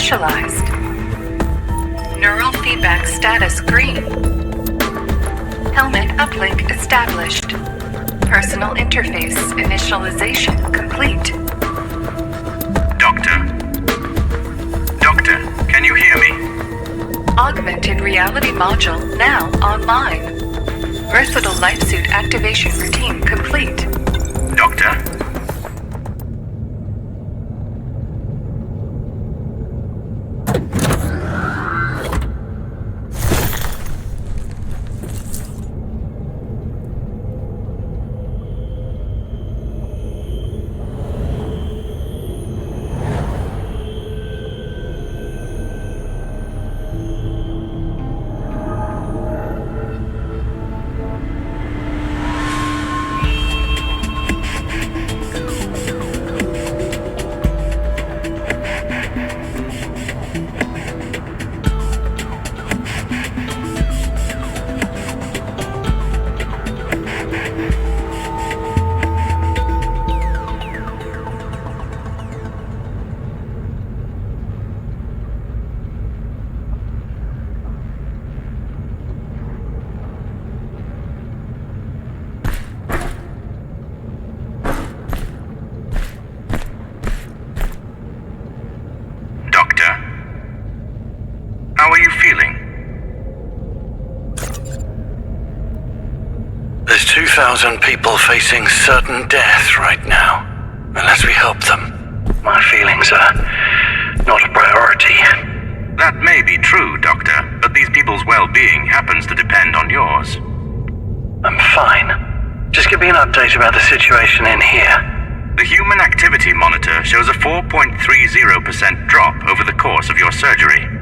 initialized. Neural feedback status green. Helmet uplink established. Personal interface initialization complete. Doctor? Doctor, can you hear me? Augmented reality module now online. Versatile life suit activation routine complete. Doctor? How are you feeling? There's 2,000 people facing certain death right now, unless we help them. My feelings are not a priority. That may be true, Doctor, but these people's well-being happens to depend on yours. I'm fine. Just give me an update about the situation in here. The Human Activity Monitor shows a 4.30% drop over the course of your surgery.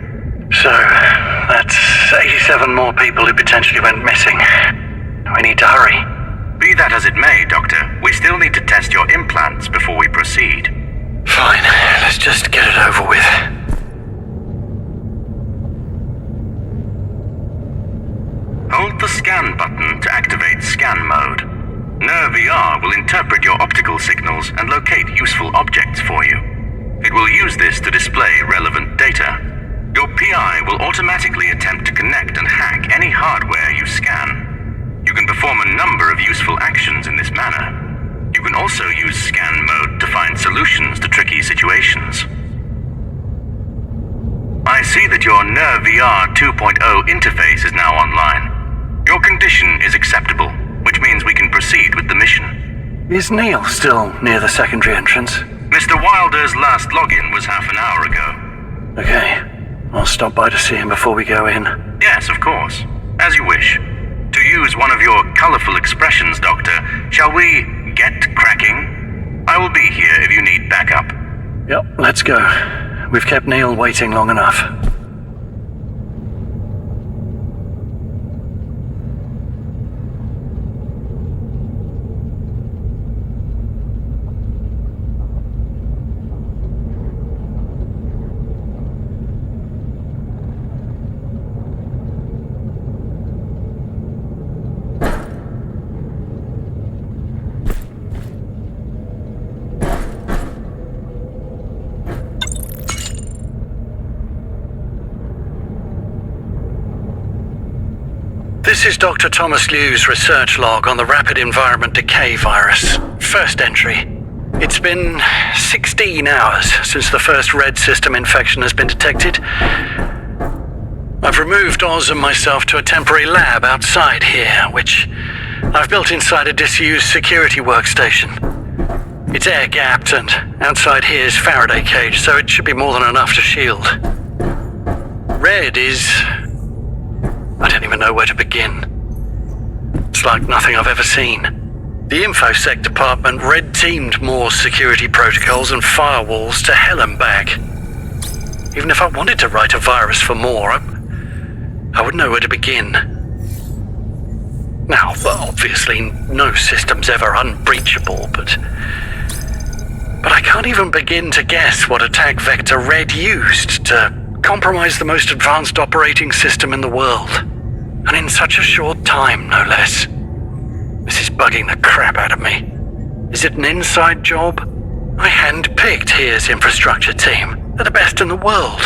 So, that's 87 more people who potentially went missing. We need to hurry. Be that as it may, Doctor, we still need to test your implants before we proceed. Fine, let's just get it over with. Hold the scan button to activate scan mode. Nerve VR will interpret your optical signals and locate useful objects for you. It will use this to display relevant data. Your PI will automatically attempt to connect and hack any hardware you scan. You can perform a number of useful actions in this manner. You can also use scan mode to find solutions to tricky situations. I see that your Nerve VR 2.0 interface is now online. Your condition is acceptable, which means we can proceed with the mission. Is Neil still near the secondary entrance? Mr. Wilder's last login was half an hour ago. Okay. I'll stop by to see him before we go in. Yes, of course. As you wish. To use one of your colorful expressions, Doctor, shall we get cracking? I will be here if you need backup. Yep, let's go. We've kept Neil waiting long enough. This is Dr. Thomas Liu's research log on the rapid environment decay virus. First entry. It's been 16 hours since the first red system infection has been detected. I've removed Oz and myself to a temporary lab outside here, which I've built inside a disused security workstation. It's air-gapped, and outside here is Faraday cage, so it should be more than enough to shield. Red is... I don't even know where to begin. It's like nothing I've ever seen. The InfoSec department red-teamed more security protocols and firewalls to hell and back. Even if I wanted to write a virus for more, I wouldn't know where to begin. Now, obviously, no system's ever unbreachable, but I can't even begin to guess what attack vector Red used to compromise the most advanced operating system in the world. And in such a short time, no less. This is bugging the crap out of me. Is it an inside job? I handpicked here's infrastructure team. They're the best in the world.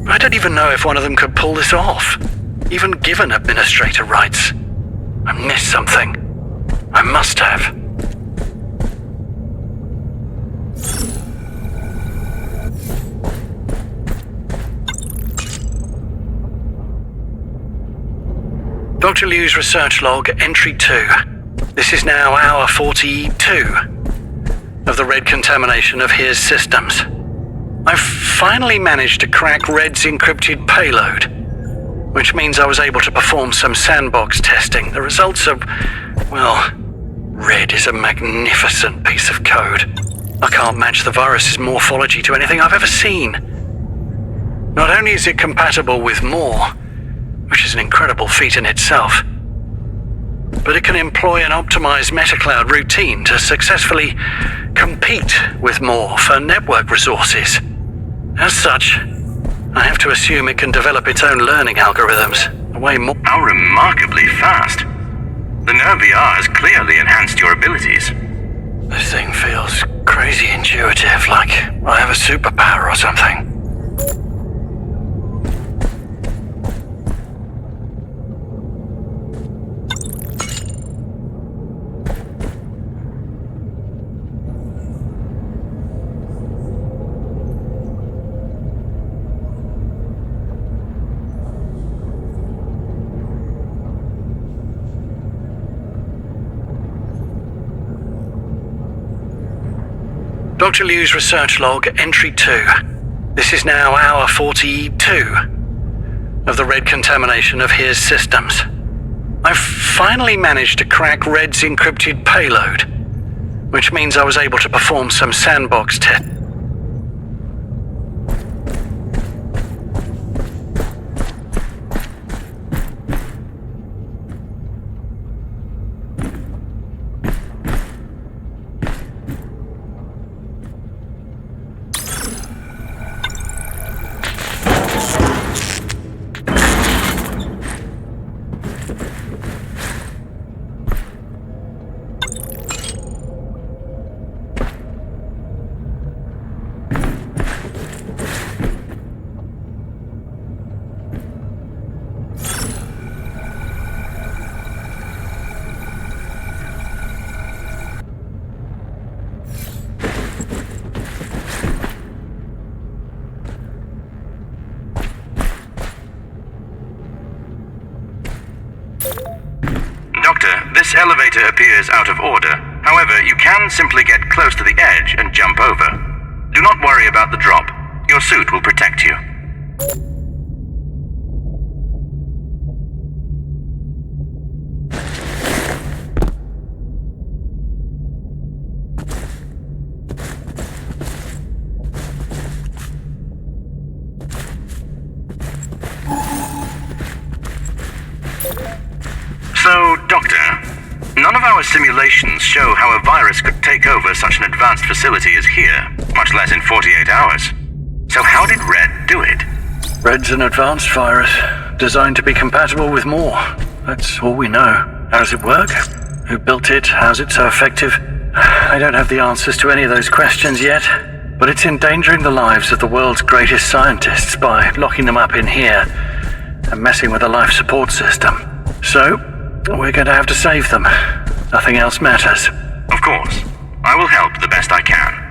I don't even know if one of them could pull this off, even given administrator rights. I missed something. I must have. Dr. Liu's research log, entry 2. This is now hour 42 of the Red contamination of his systems. I've finally managed to crack Red's encrypted payload, which means I was able to perform some sandbox testing. The results of, well, Red is a magnificent piece of code. I can't match the virus's morphology to anything I've ever seen. Not only is it compatible with More, which is an incredible feat in itself, but it can employ an optimized metacloud routine to successfully compete with More for network resources. As such, I have to assume it can develop its own learning algorithms, a way more... How remarkably fast. The Nerve VR has clearly enhanced your abilities. This thing feels crazy intuitive, like I have a superpower or something. Dr. Liu's research log, entry 2. This is now hour 42 of the Red contamination of his systems. I've finally managed to crack Red's encrypted payload, which means I was able to perform some sandbox tests. Doctor, this elevator appears out of order. However, you can simply get close to the edge and jump over. Do not worry about the drop. Your suit will protect you. So, Doctor, none of our simulations show how a virus could take over such an advanced facility as here, much less in 48 hours. So how did Red do it? Red's an advanced virus, designed to be compatible with More. That's all we know. How does it work? Who built it? How's it so effective? I don't have the answers to any of those questions yet, but it's endangering the lives of the world's greatest scientists by locking them up in here and messing with the life support system. So, we're going to have to save them. Nothing else matters. Of course. I will help the best I can.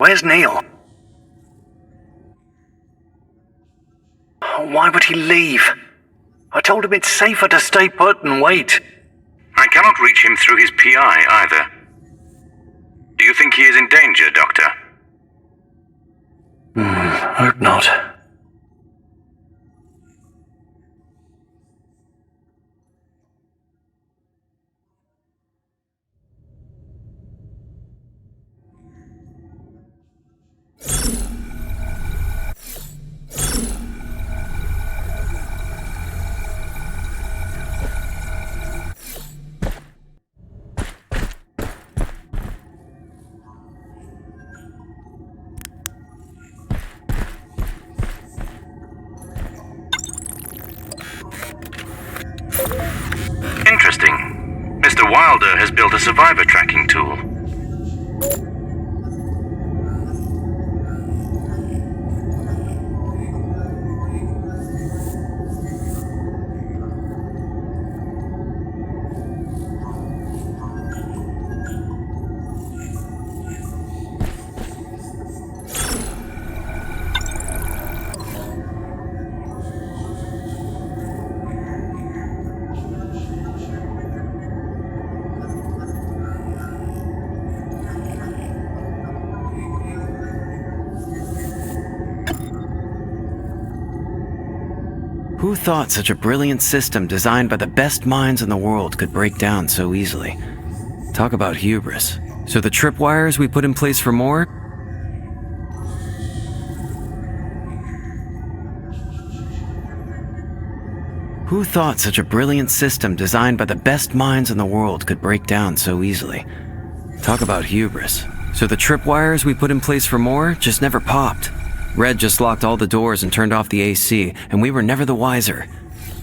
Where's Neil? Why would he leave? I told him it's safer to stay put and wait. I cannot reach him through his PI either. Do you think he is in danger, Doctor? Hope not. Interesting. Mr. Wilder has built a survivor tracking tool. Who thought such a brilliant system designed by the best minds in the world could break down so easily? Talk about hubris. So the tripwires we put in place for more? Who thought such a brilliant system designed by the best minds in the world could break down so easily? Talk about hubris. So the tripwires we put in place for more just never popped. Red just locked all the doors and turned off the AC, and we were never the wiser.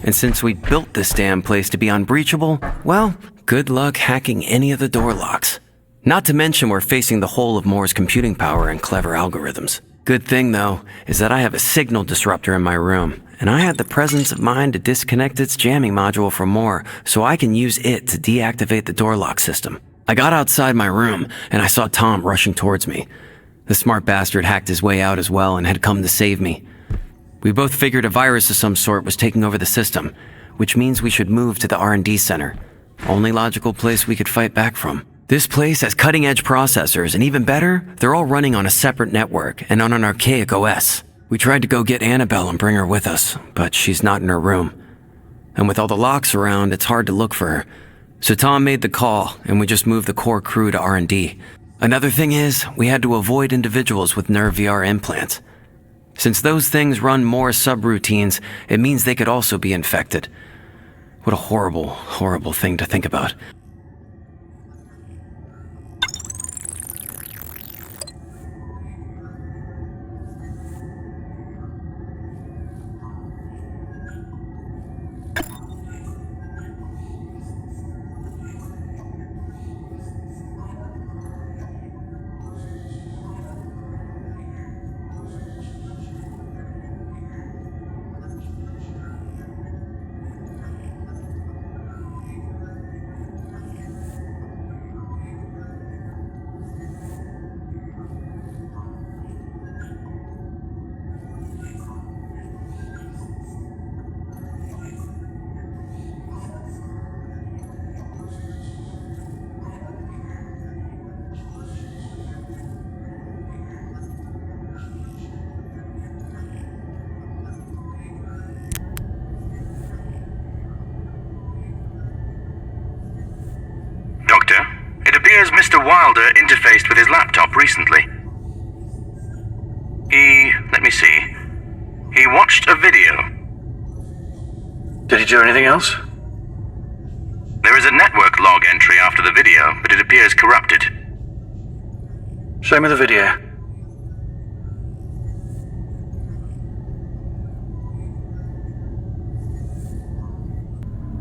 And since we built this damn place to be unbreachable, well, good luck hacking any of the door locks. Not to mention we're facing the whole of Moore's computing power and clever algorithms. Good thing, though, is that I have a signal disruptor in my room, and I had the presence of mind to disconnect its jamming module from Moore so I can use it to deactivate the door lock system. I got outside my room, and I saw Tom rushing towards me. The smart bastard hacked his way out as well and had come to save me. We both figured a virus of some sort was taking over the system, which means we should move to the R&D center. Only logical place we could fight back from. This place has cutting-edge processors, and even better, they're all running on a separate network and on an archaic OS. We tried to go get Annabelle and bring her with us, but she's not in her room. And with all the locks around, it's hard to look for her. So Tom made the call, and we just moved the core crew to R&D. Another thing is, we had to avoid individuals with nerve VR implants. Since those things run more subroutines, it means they could also be infected. What a horrible, horrible thing to think about. Mr. Wilder interfaced with his laptop recently. He watched a video. Did he do anything else? There is a network log entry after the video, but it appears corrupted. Show me the video.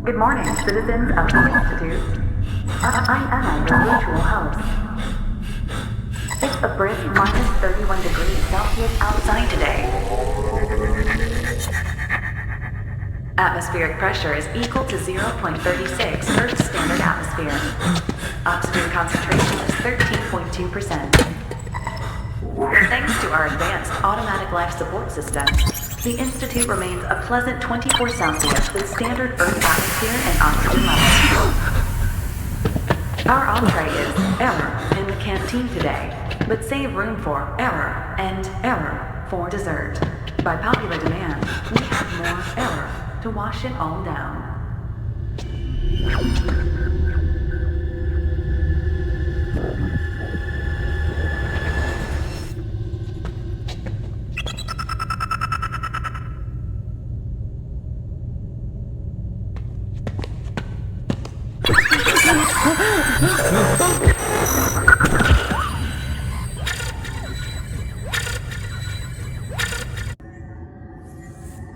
Good morning, citizens of the Institute. I am your virtual host. It's a brisk minus 31 degrees Celsius outside today. Atmospheric pressure is equal to 0.36 Earth standard atmosphere. Oxygen concentration is 13.2%. Thanks to our advanced automatic life support system, the Institute remains a pleasant 24 Celsius with standard Earth atmosphere and oxygen levels. Our entree is error in the canteen today, but save room for error and error for dessert. By popular demand, we have more error to wash it all down.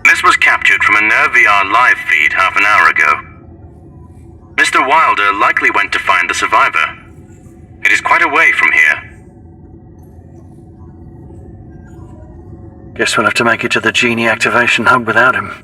This was captured from a NerVR live feed half an hour ago. Mr. Wilder likely went to find the survivor. It is quite a way from here. Guess we'll have to make it to the genie activation hub without him.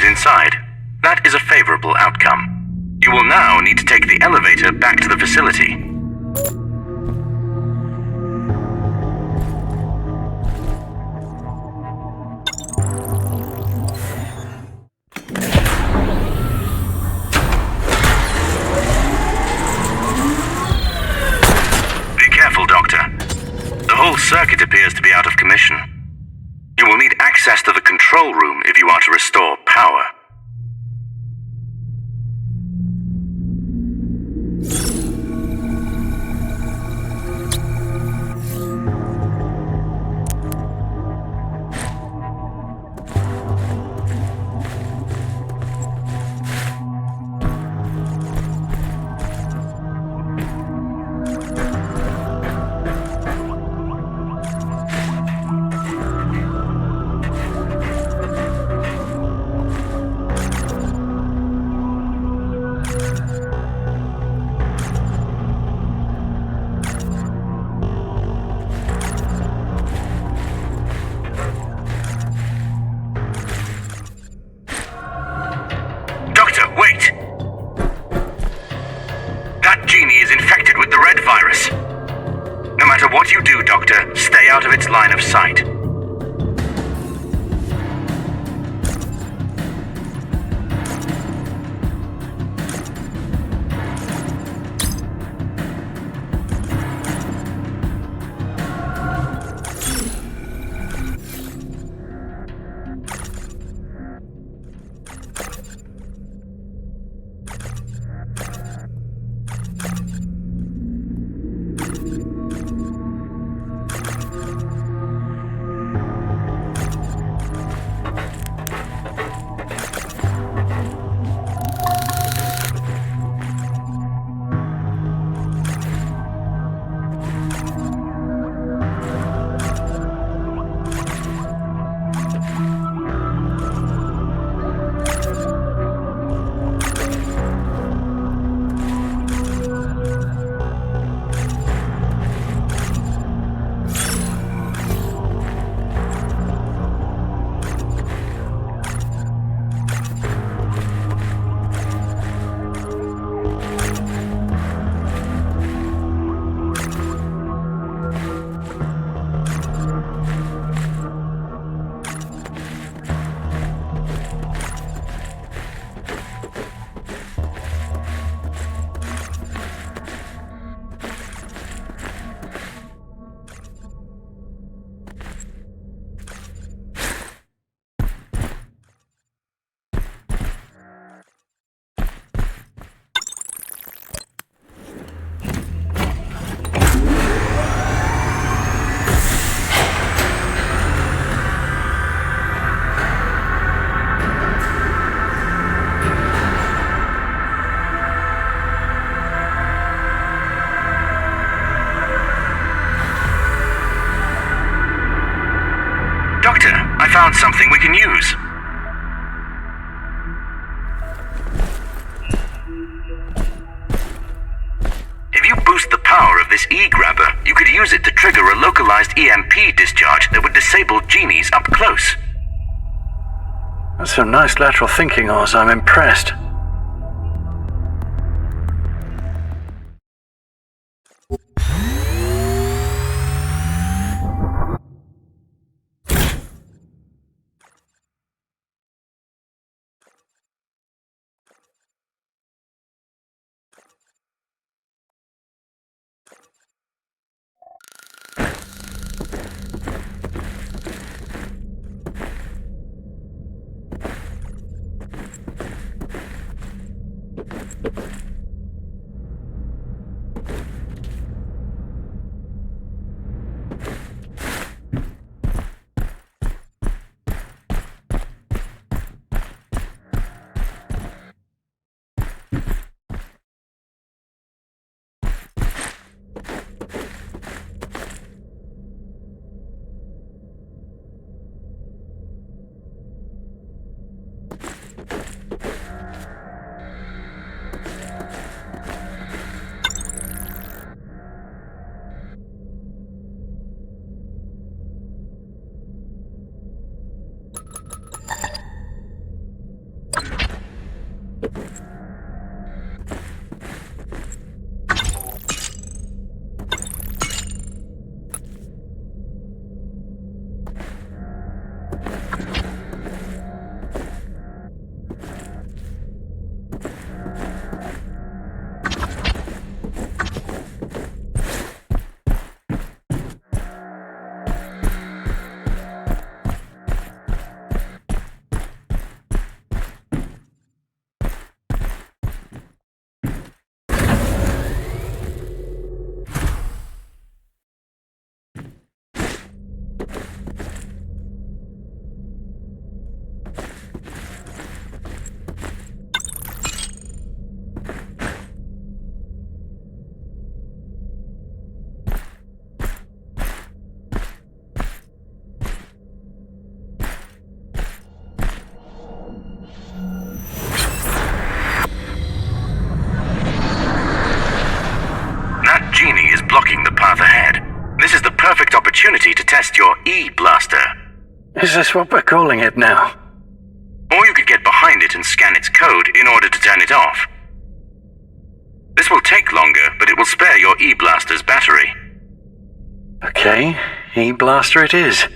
Inside. That is a favorable outcome. You will now need to take the elevator back to the facility. Be careful, Doctor. The whole circuit appears to be out of commission. You will need access to the control room if you are to restore power. Wait! That genie is infected with the red virus. No matter what you do, Doctor, stay out of its line of sight. something we can use. If you boost the power of this E-grabber, you could use it to trigger a localized EMP discharge that would disable genies up close. That's some nice lateral thinking, Oz. I'm impressed. blocking the path ahead. This is the perfect opportunity to test your E-blaster. Is this what we're calling it now? Or you could get behind it and scan its code in order to turn it off. This will take longer, but it will spare your E-blaster's battery. Okay, E-blaster it is.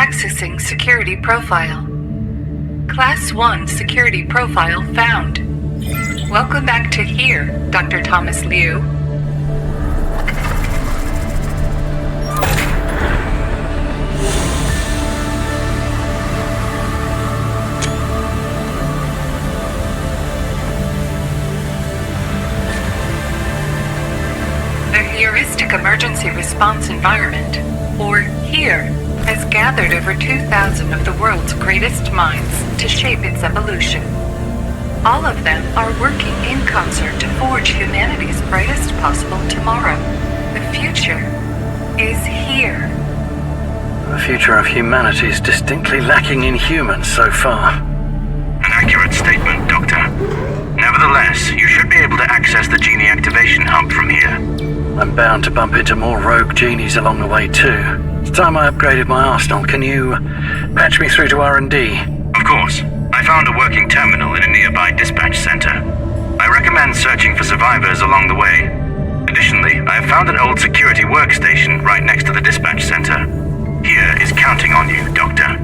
Accessing security profile. Class 1 security profile found. Welcome back to here, Dr. Thomas Liu. The heuristic emergency response environment, or HERE, has gathered over 2,000 of the world's greatest minds to shape its evolution. All of them are working in concert to forge humanity's brightest possible tomorrow. The future is here. The future of humanity is distinctly lacking in humans so far. An accurate statement, Doctor. Nevertheless, you should be able to access the genie activation hub from here. I'm bound to bump into more rogue genies along the way too. It's time I upgraded my arsenal. Can you patch me through to R&D? Of course. I found a working terminal in a nearby dispatch center. I recommend searching for survivors along the way. Additionally, I have found an old security workstation right next to the dispatch center. Here is counting on you, Doctor.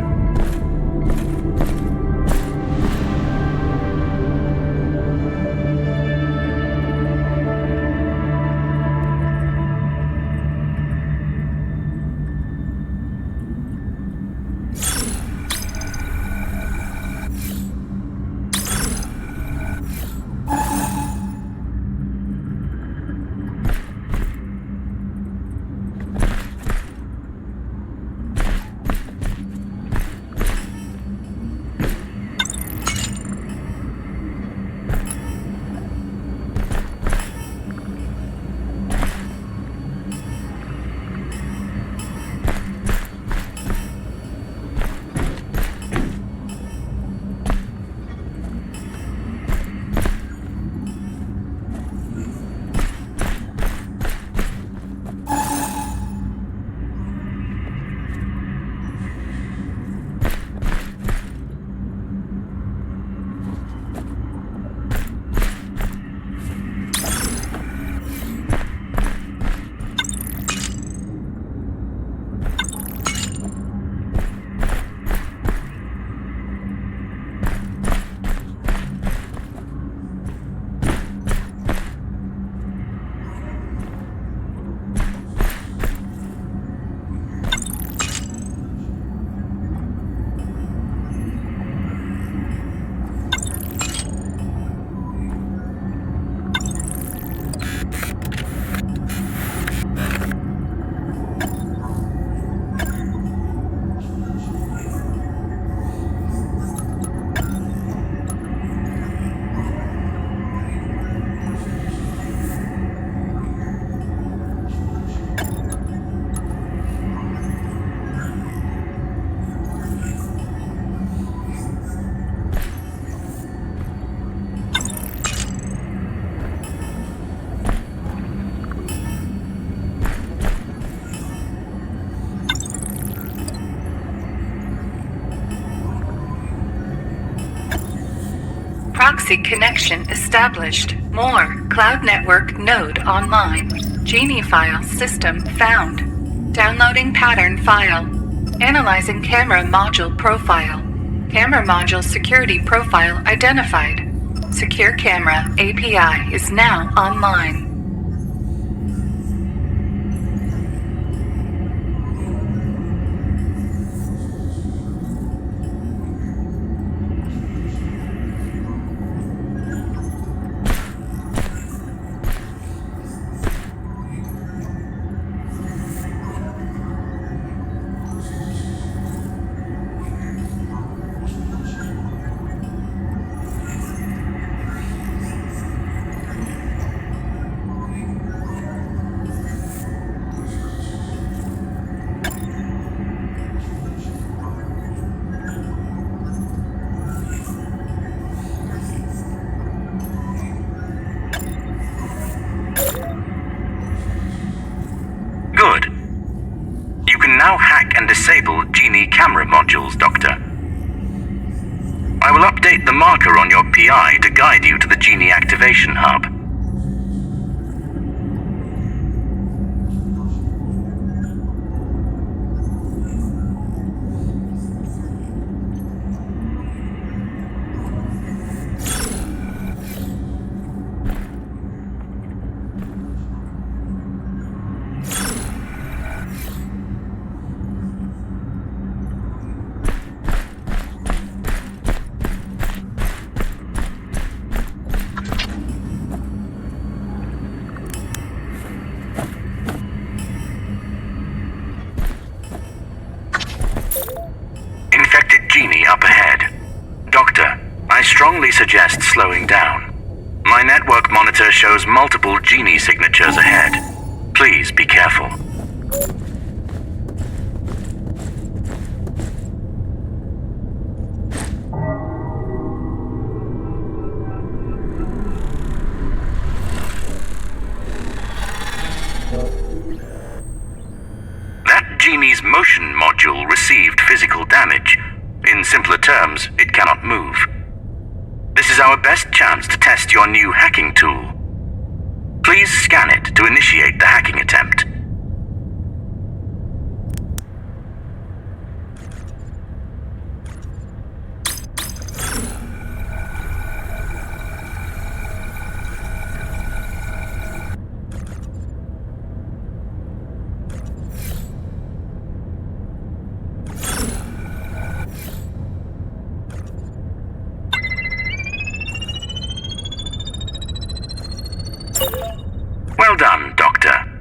Proxy connection established. More. Cloud network node online. Genie file system found. Downloading pattern file. Analyzing camera module profile. Camera module security profile identified. Secure camera API is now online. Now hack and disable Genie camera modules, Doctor. I will update the marker on your PI to guide you to the Genie activation hub. strongly suggest slowing down. My network monitor shows multiple genie signatures ahead. Please be careful. That genie's motion module received physical damage. In simpler terms, it cannot move. This is our best chance to test your new hacking tool. Please scan it to initiate the hacking attempt. Well done, Doctor.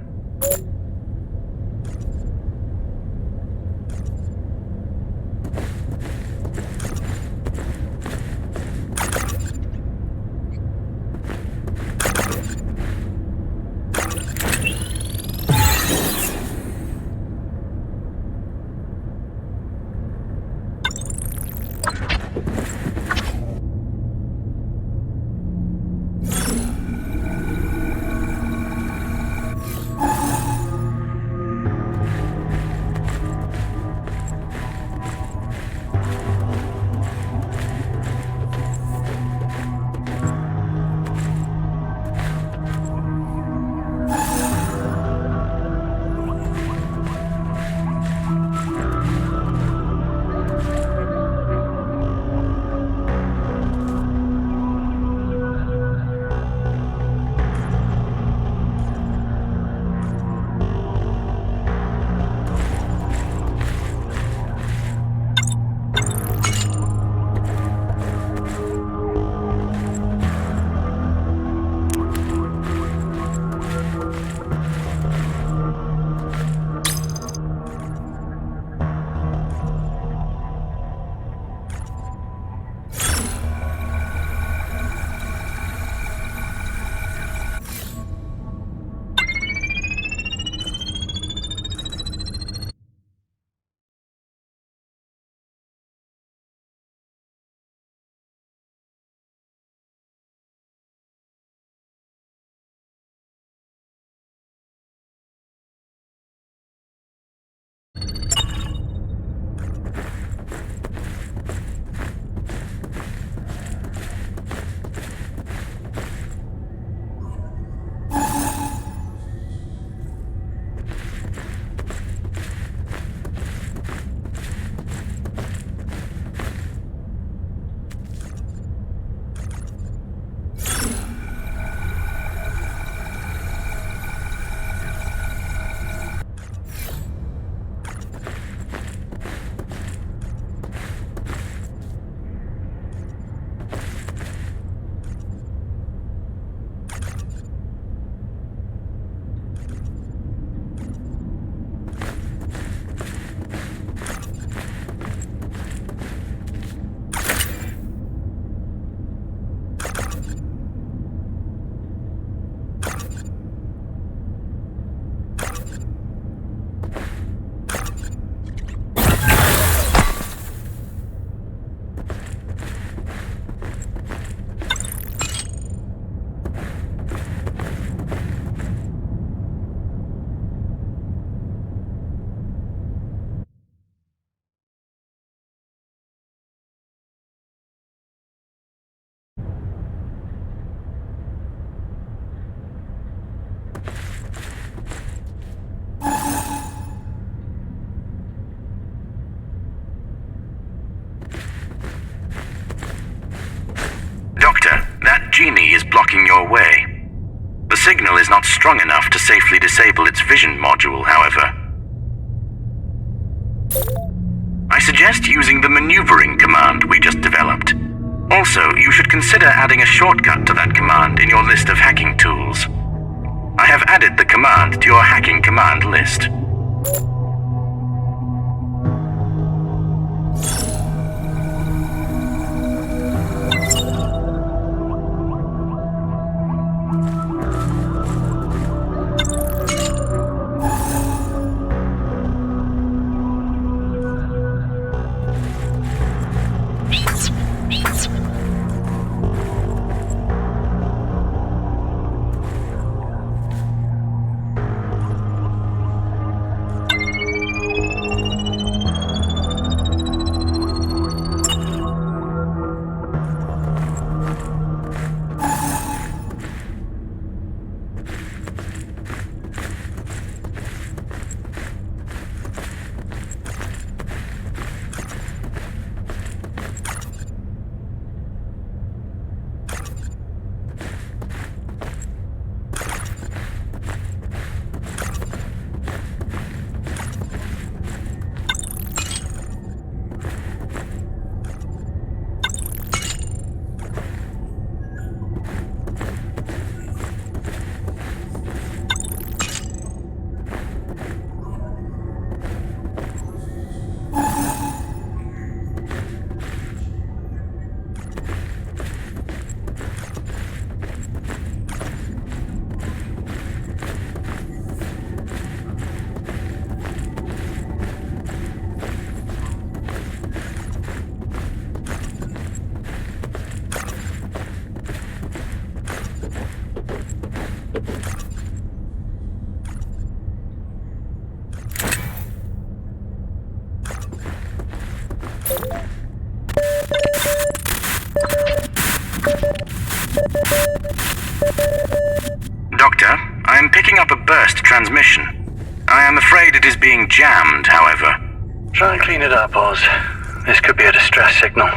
genie is blocking your way. The signal is not strong enough to safely disable its vision module, however. I suggest using the maneuvering command we just developed. Also, you should consider adding a shortcut to that command in your list of hacking tools. I have added the command to your hacking command list. Doctor. I am picking up a burst transmission. I am afraid it is being jammed, however. Try and clean it up, Oz. This could be a distress signal.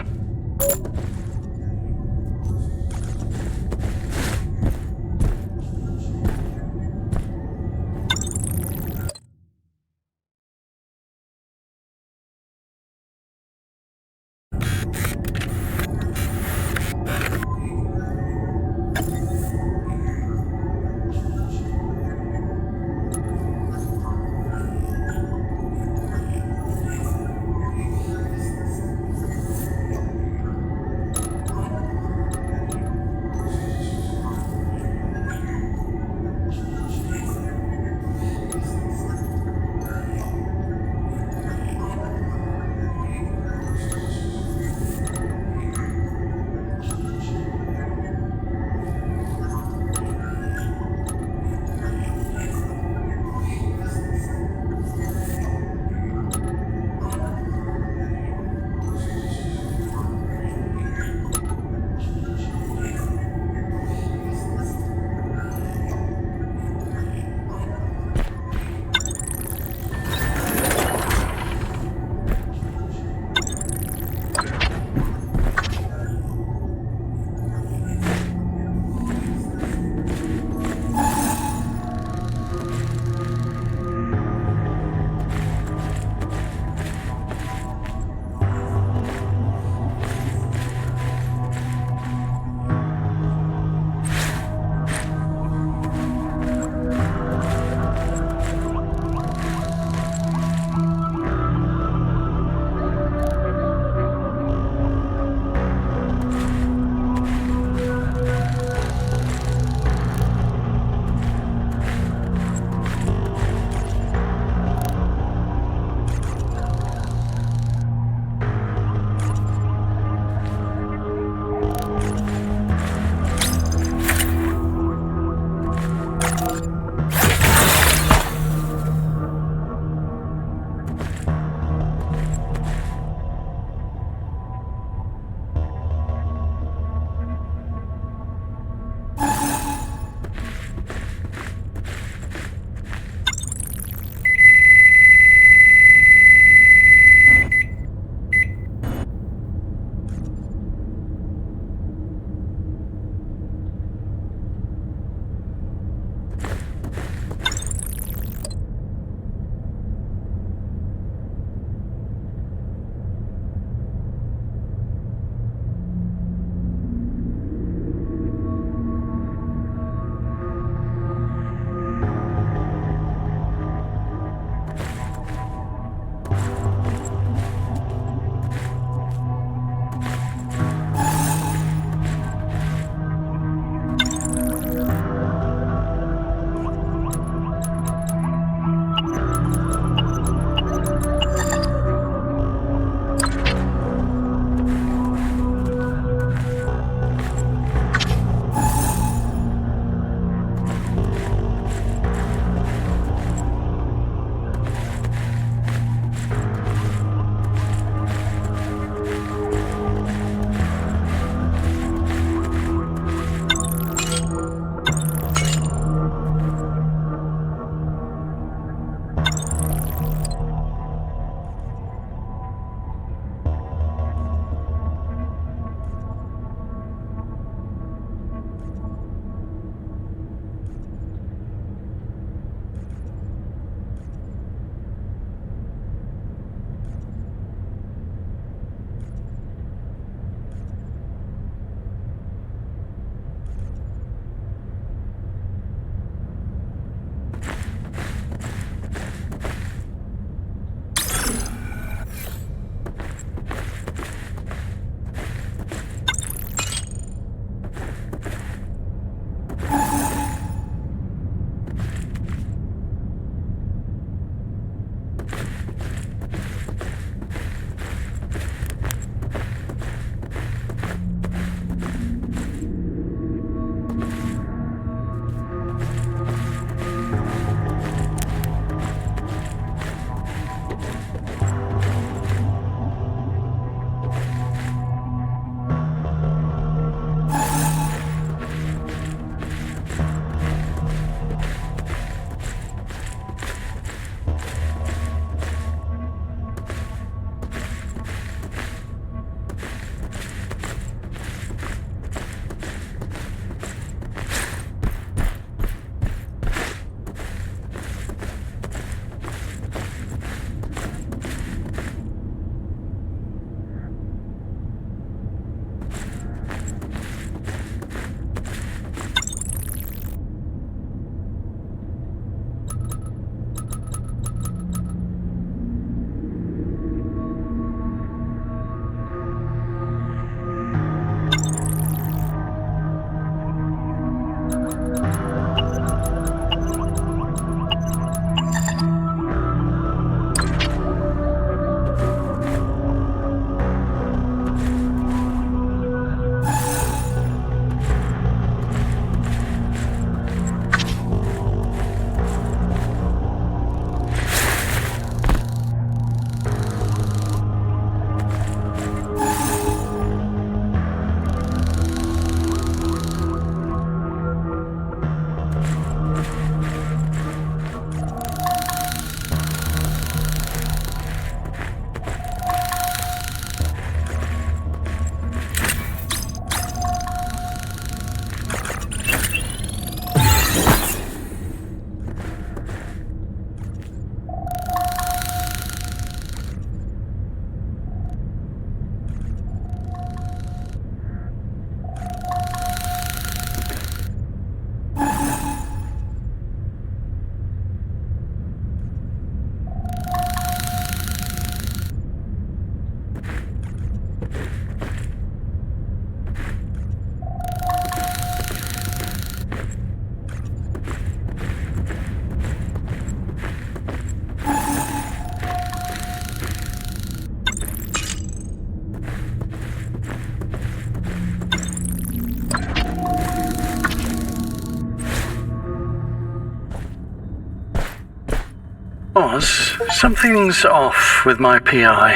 Oz, something's off with my PI.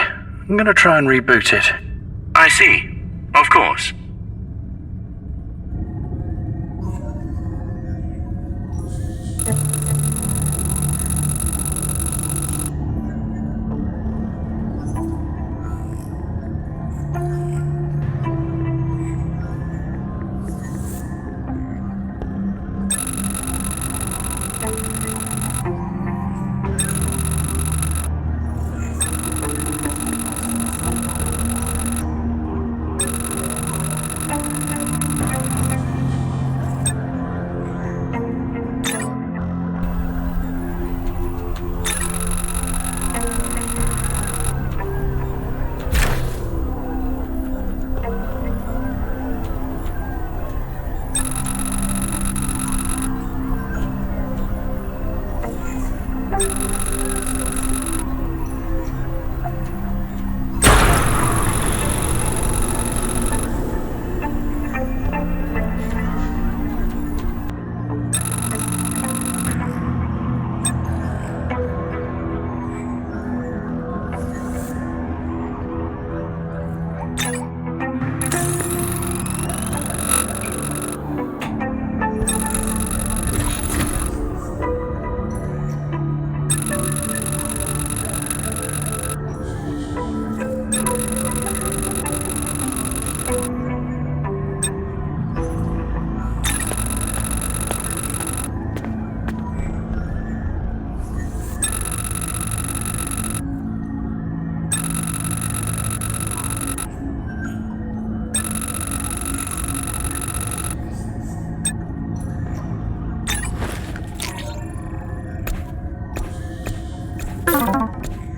I'm gonna try and reboot it. I see. Of course.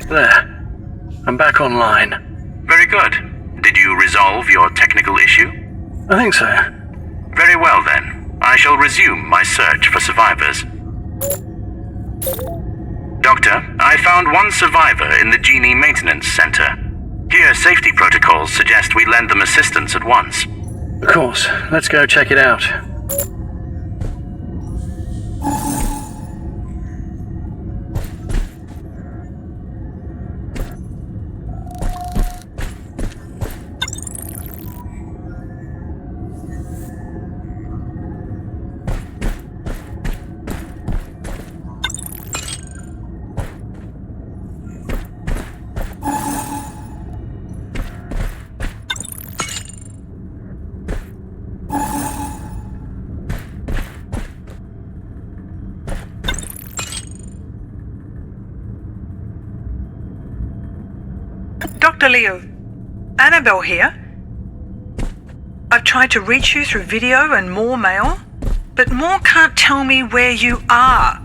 There. I'm back online. Very good. Did you resolve your technical issue? I think so. Very well then. I shall resume my search for survivors. Doctor, I found one survivor in the Genie Maintenance Center. Here, safety protocols suggest we lend them assistance at once. Of course. Let's go check it out. Dr. Leo, Annabelle here. I've tried to reach you through video and more mail, but more can't tell me where you are.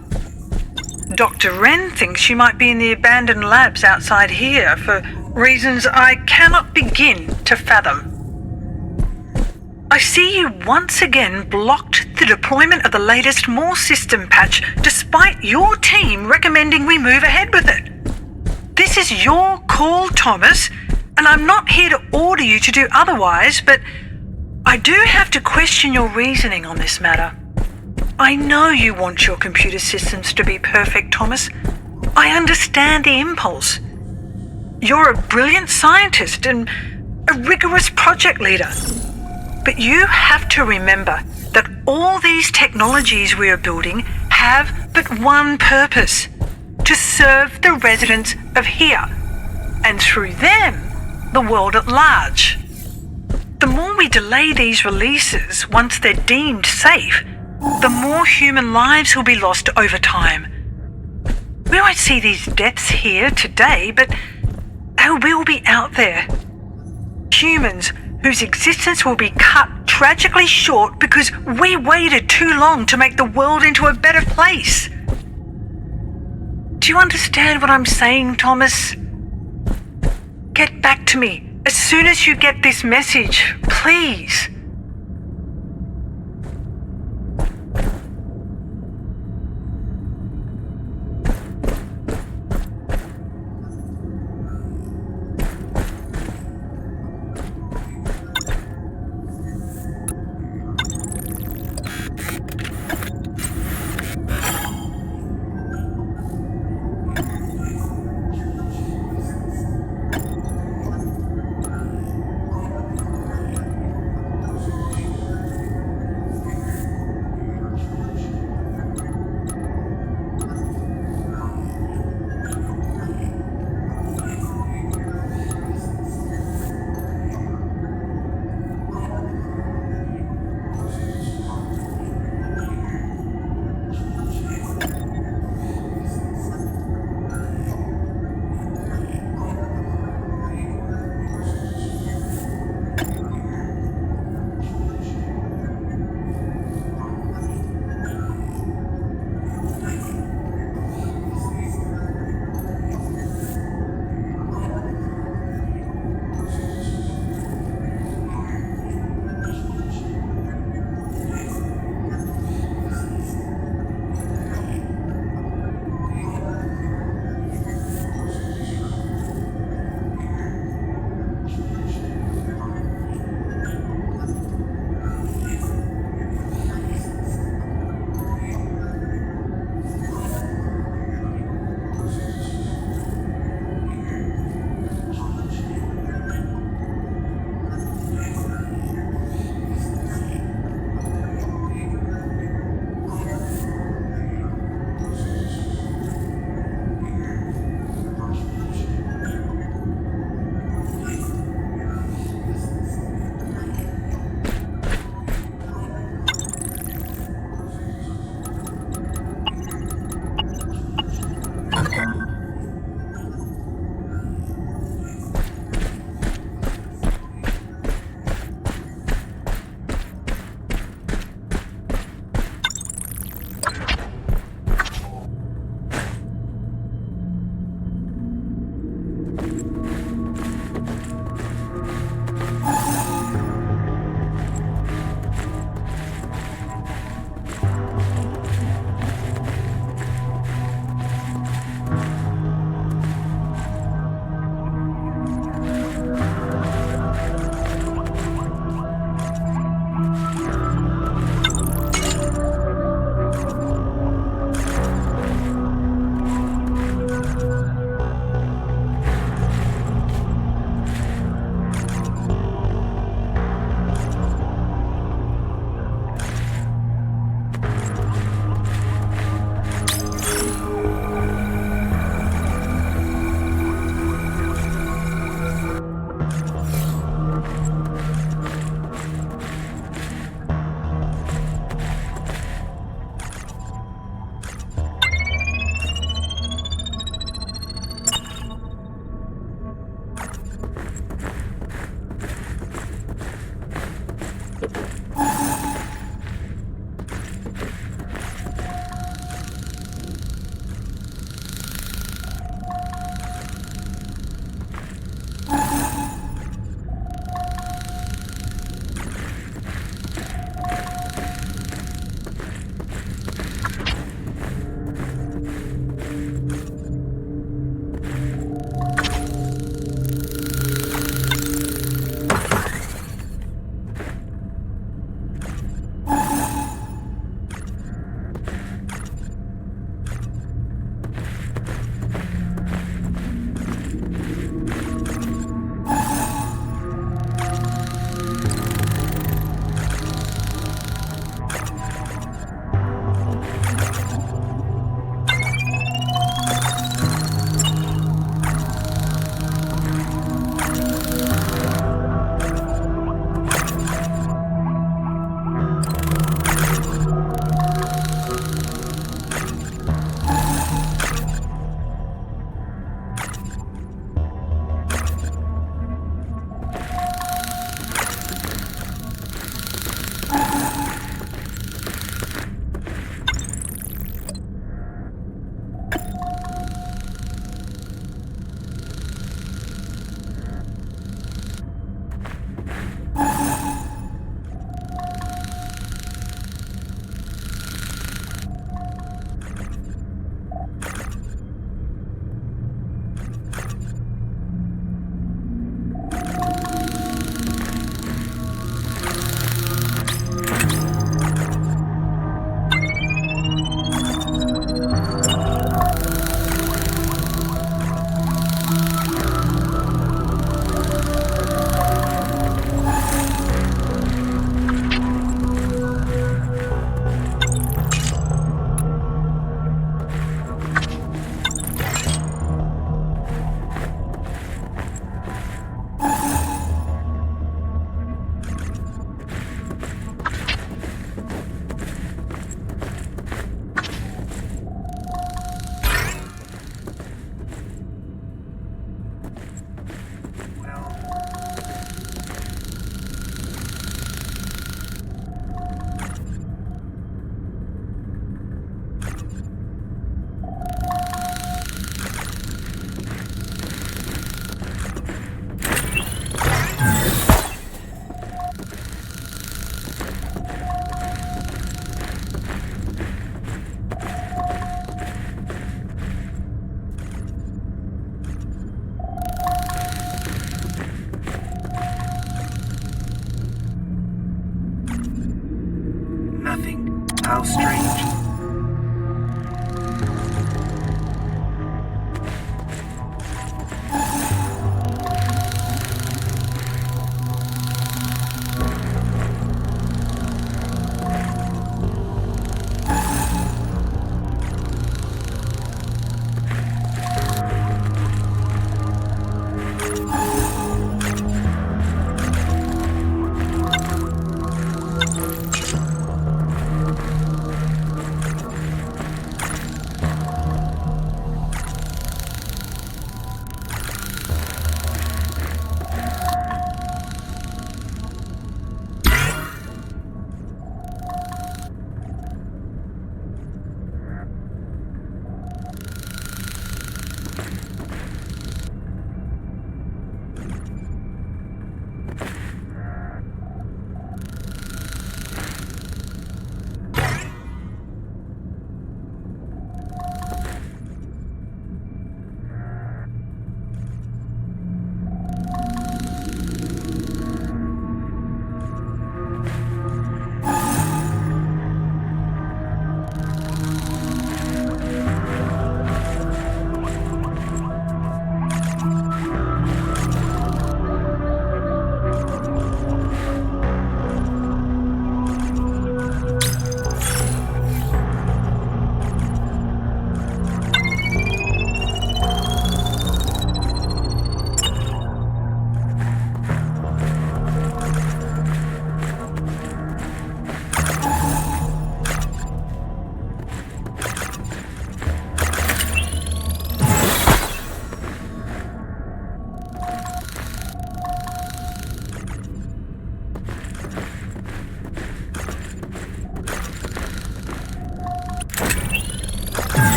Dr. Wren thinks you might be in the abandoned labs outside here for reasons I cannot begin to fathom. I see you once again blocked the deployment of the latest More system patch despite your team recommending we move ahead with it. This is your call, Thomas, and I'm not here to order you to do otherwise, but I do have to question your reasoning on this matter. I know you want your computer systems to be perfect, Thomas. I understand the impulse. You're a brilliant scientist and a rigorous project leader. But you have to remember that all these technologies we are building have but one purpose: to serve the residents of here, and through them, the world at large. The more we delay these releases once they're deemed safe, the more human lives will be lost over time. We won't see these deaths here today, but they will be out there. Humans whose existence will be cut tragically short because we waited too long to make the world into a better place. Do you understand what I'm saying, Thomas? Get back to me as soon as you get this message, please.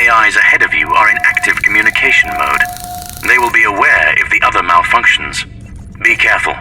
AIs ahead of you are in active communication mode. They will be aware if the other malfunctions. Be careful.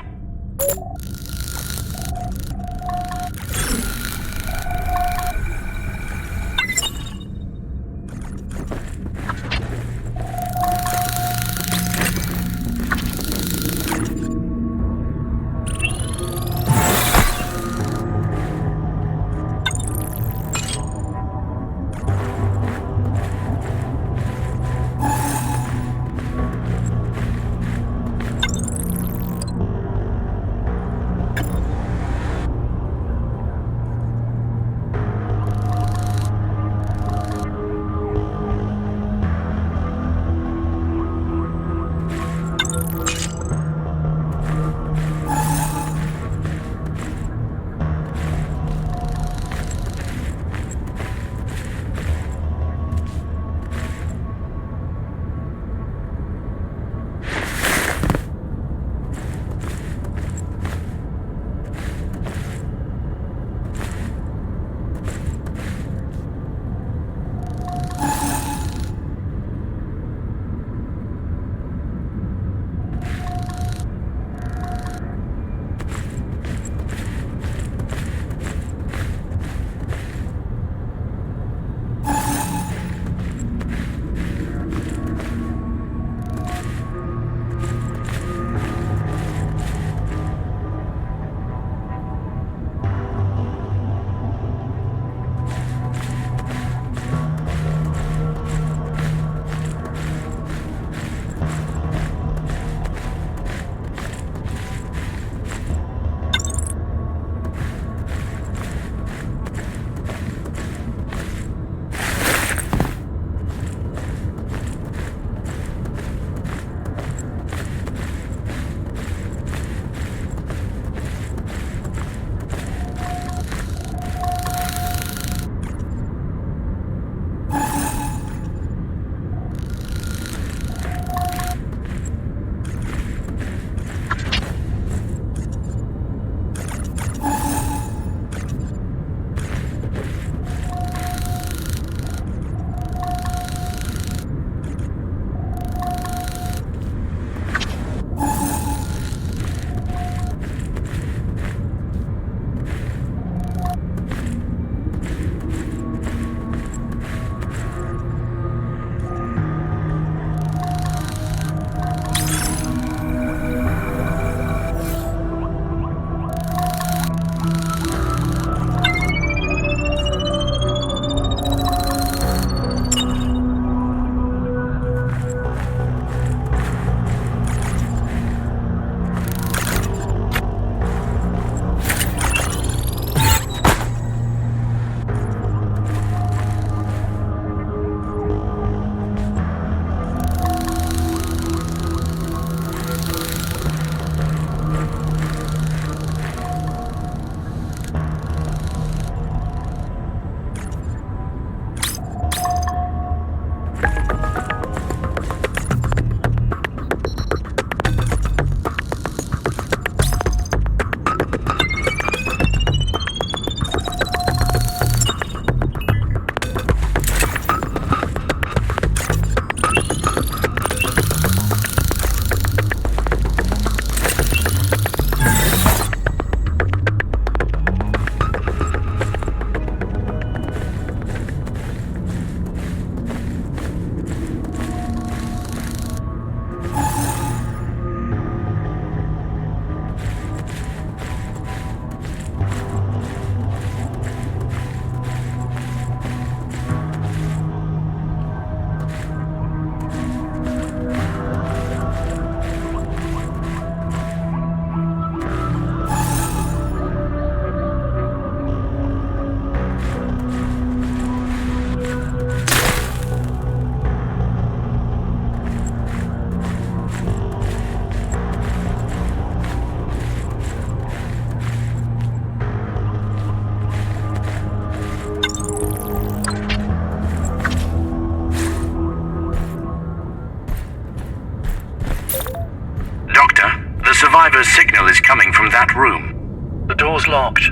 survivor's signal is coming from that room. The door's locked.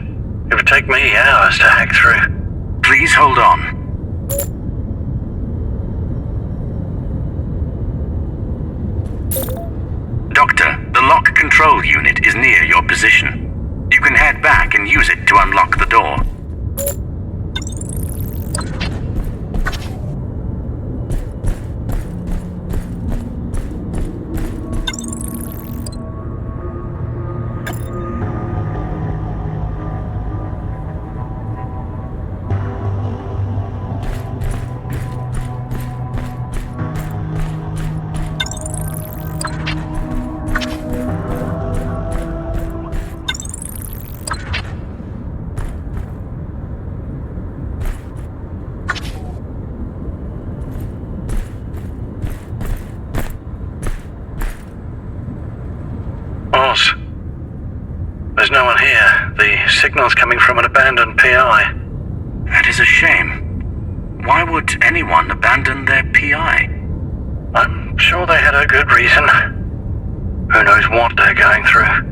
It would take me hours to hack through. Please hold on. lock control unit is near your position. You can head back and use it to unlock the door. Oz, there's no one here. The signal's coming from an abandoned PI. That is a shame. Why would anyone abandon their PI? I'm sure they had a good reason. Who knows what they're going through.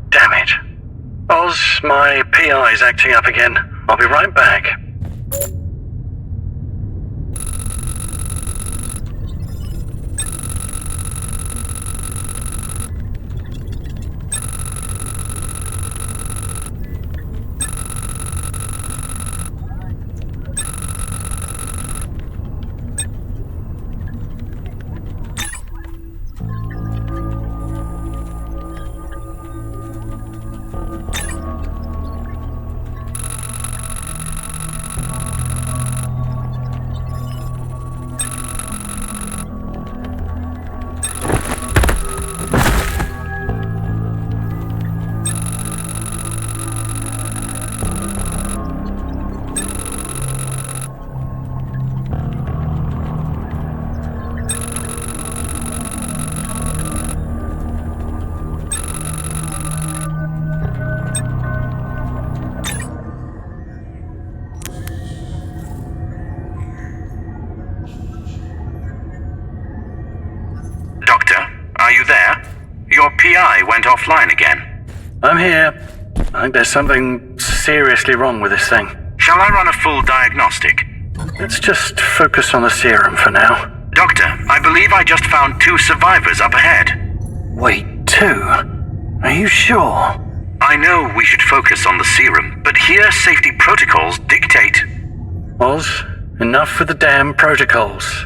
Damn it. Oz, my PI's acting up again. I'll be right back. Are you there? Your PI went offline again. I'm here. I think there's something seriously wrong with this thing. Shall I run a full diagnostic? Let's just focus on the serum for now. Doctor, I believe I just found 2 survivors up ahead. Wait, 2? Are you sure? I know we should focus on the serum, but here safety protocols dictate... Oz, enough with the damn protocols.